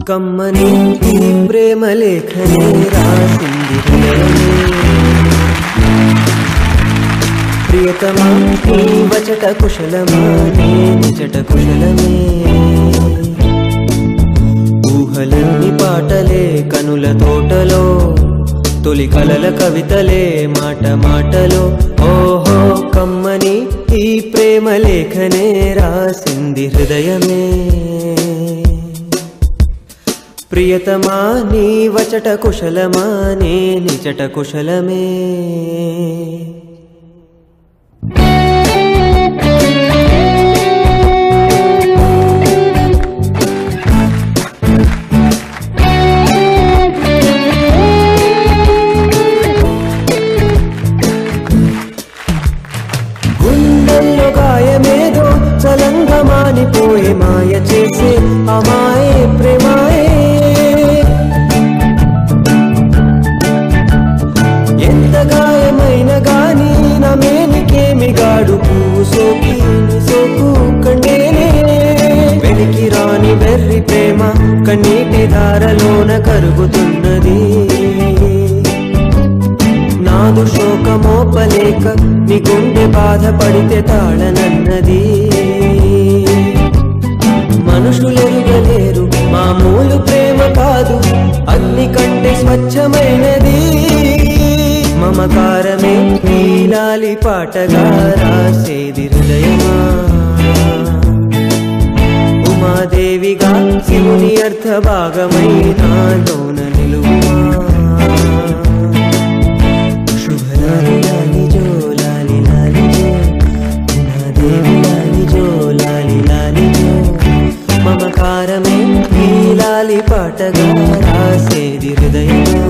కమ్మని ఈ ప్రేమ లేఖనే రాసింది ప్రియతమా నీ వచట కుశలమా నీ నిజట కుశలమే ఊహలన్నీ పాటలే కనుల తోటలో తొలి కలల కవితలే మాట మాటలో ఓహో కమ్మని ఈ ప్రేమ లేఖనే రాసింది హృదయమే ప్రియతమా నీ వచట కుశలమా నీ నిజట కుశలమే గుండెల్లో గాయమేదో చలంగా మానిపోయే మాయ చేసే అమాయే ప్రేమాయే ఎంత గాయమైన గాని నా మేనికేమి గాడు పువ్వు సోకి సోకు కండేనే వెలికి రాని వెర్రి ప్రేమ కన్నీటి ధారలోన కరుగుతున్నది నాదు శోకమోపలేక నీ గుండె బాధపడితే తాళనన్నది మనుషులెరుగలేరు మామూలు ప్రేమ కాదు అగ్ని కంటే స్వచ్ఛమైనది మమకారమే నీలాలి పాటగా రాసేది హృదయమా ఉమాదేవిగా శివుని అర్థ భాగమై నాలోన నిలువుమా శుభలాలి లాలి జో లాలి లాలి జో ఉమాదేవి లాలి జో లాలి లాలి జో మమకారమే నీలాలి పాటగా రాసేది హృదయమా